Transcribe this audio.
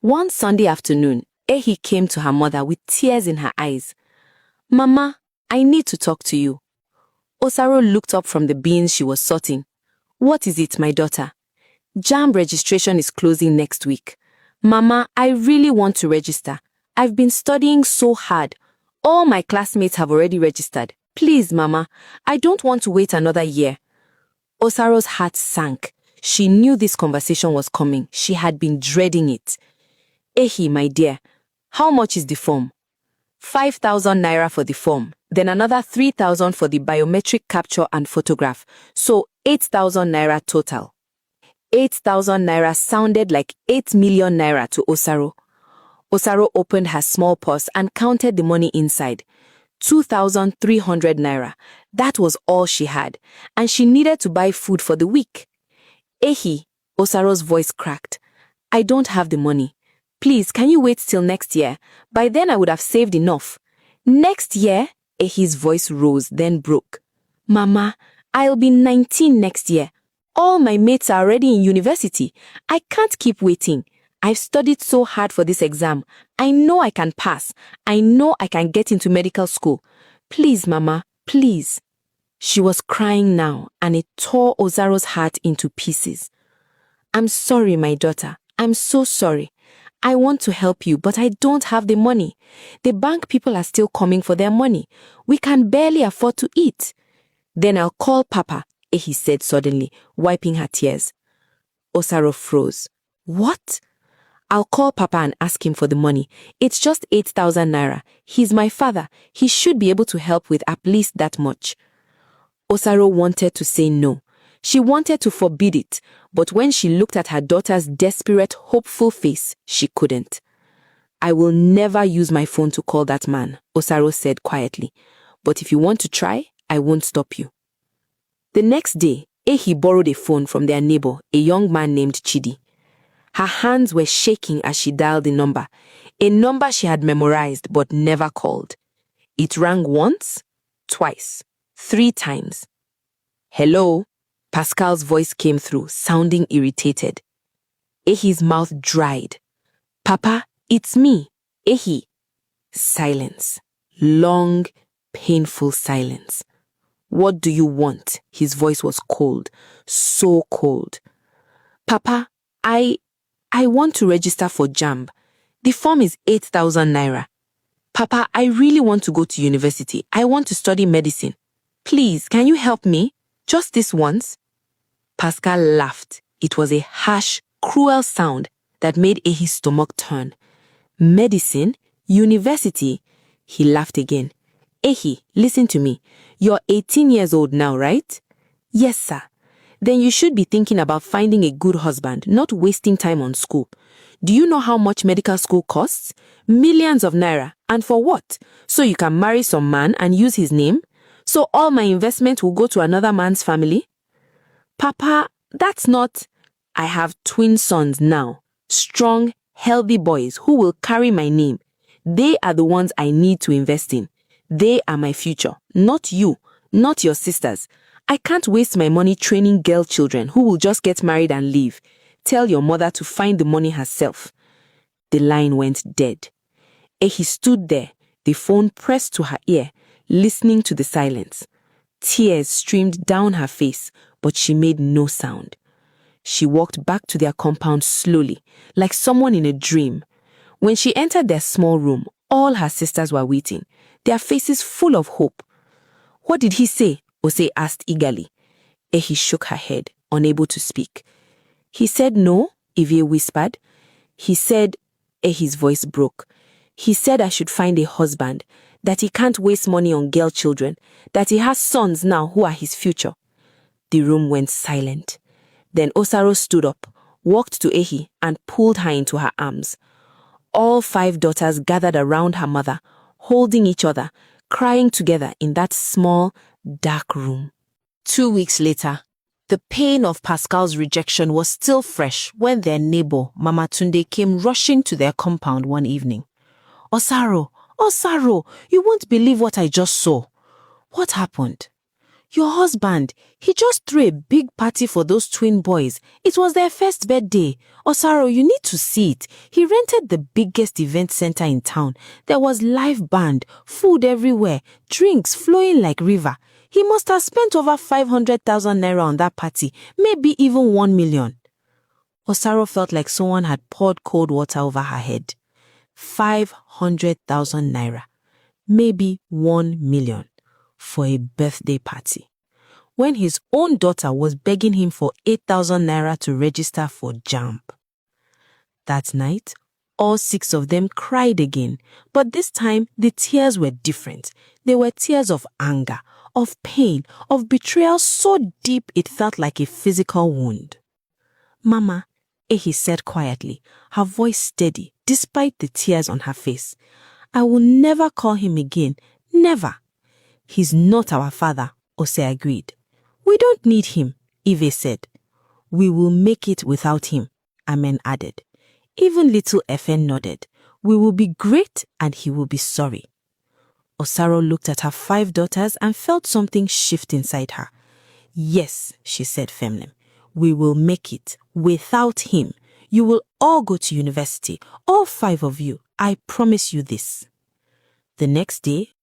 One Sunday afternoon, Ehi came to her mother with tears in her eyes. "Mama, I need to talk to you." Osaro looked up from the beans she was sorting. "What is it, my daughter?" "JAMB registration is closing next week. Mama, I really want to register. I've been studying so hard. All my classmates have already registered. Please, Mama, I don't want to wait another year." Osaro's heart sank. She knew this conversation was coming. She had been dreading it. "Ehi, my dear, how much is the form?" 5,000 naira for the form, then another 3,000 for the biometric capture and photograph, so 8,000 naira total. 8,000 naira sounded like 8 million naira to Osaro. Osaro opened her small purse and counted the money inside. 2,300 naira. That was all she had, and she needed to buy food for the week. "Ehi," Osaro's voice cracked. "I don't have the money. Please, can you wait till next year? By then I would have saved enough." "Next year?" Ehi's voice rose, then broke. "Mama, I'll be 19 next year. All my mates are already in university. I can't keep waiting. I've studied so hard for this exam. I know I can pass. I know I can get into medical school. Please, Mama, please." She was crying now, and it tore Osaro's heart into pieces. "I'm sorry, my daughter. I'm so sorry. I want to help you, but I don't have the money. The bank people are still coming for their money. We can barely afford to eat." "Then I'll call Papa," Ehi said suddenly, wiping her tears. Osaro froze. "What?" "I'll call Papa and ask him for the money. It's just 8,000 naira. He's my father. He should be able to help with at least that much." Osaro wanted to say no. She wanted to forbid it, but when she looked at her daughter's desperate, hopeful face, she couldn't. "I will never use my phone to call that man," Osaro said quietly. "But if you want to try, I won't stop you." The next day, Ehi borrowed a phone from their neighbor, a young man named Chidi. Her hands were shaking as she dialed the number, a number she had memorized but never called. It rang once, twice, 3 times. "Hello?" Pascal's voice came through, sounding irritated. Ehi's mouth dried. "Papa, it's me, Ehi." Silence. Long, painful silence. "What do you want?" His voice was cold, so cold. "Papa, I want to register for JAMB. The form is 8,000 naira. Papa, I really want to go to university. I want to study medicine. Please, can you help me? Just this once?" Pascal laughed. It was a harsh, cruel sound that made Ehi's stomach turn. "Medicine? University?" He laughed again. "Ehi, listen to me. You're 18 years old now, right?" "Yes, sir." "Then you should be thinking about finding a good husband, not wasting time on school. Do you know how much medical school costs? Millions of naira. And for what? So you can marry some man and use his name? So all my investment will go to another man's family?" "Papa, that's not..." "I have twin sons now. Strong, healthy boys who will carry my name. They are the ones I need to invest in. They are my future, not you, not your sisters. I can't waste my money training girl children who will just get married and leave. Tell your mother to find the money herself." The line went dead. Ehi stood there, the phone pressed to her ear, listening to the silence. Tears streamed down her face, but she made no sound. She walked back to their compound slowly, like someone in a dream. When she entered their small room, all her sisters were waiting, their faces full of hope. "What did he say?" Ose asked eagerly. Ehi shook her head, unable to speak. "He said no," Evie whispered. "He said..." Ehi's voice broke. "He said I should find a husband, that he can't waste money on girl children, that he has sons now who are his future." The room went silent. Then Osaro stood up, walked to Ehi, and pulled her into her arms. All 5 daughters gathered around her mother, holding each other, crying together in that small, dark room. 2 weeks later, the pain of Pascal's rejection was still fresh when their neighbor, Mama Tunde, came rushing to their compound one evening. "Osaro, Osaro, you won't believe what I just saw." "What happened?" Your husband, he just threw a big party for those twin boys. It was their first birthday. Osaro, you need to see it. He rented the biggest event center in town. There was live band, food everywhere, drinks flowing like river. He must have spent over 500,000 naira on that party, maybe even 1 million. Osaro felt like someone had poured cold water over her head. 500,000 naira, maybe 1 million. For a birthday party, when his own daughter was begging him for 8,000 naira to register for JAMB. That night, all 6 of them cried again, but this time the tears were different. They were tears of anger, of pain, of betrayal so deep it felt like a physical wound. Mama, Ehi said quietly, her voice steady despite the tears on her face. I will never call him again, never. He's not our father, Ose agreed. We don't need him, Eve said. We will make it without him, Amen added. Even little Efe nodded. We will be great and he will be sorry. Osaro looked at her 5 daughters and felt something shift inside her. Yes, she said firmly. We will make it without him. You will all go to university, all 5 of you. I promise you this. The next day,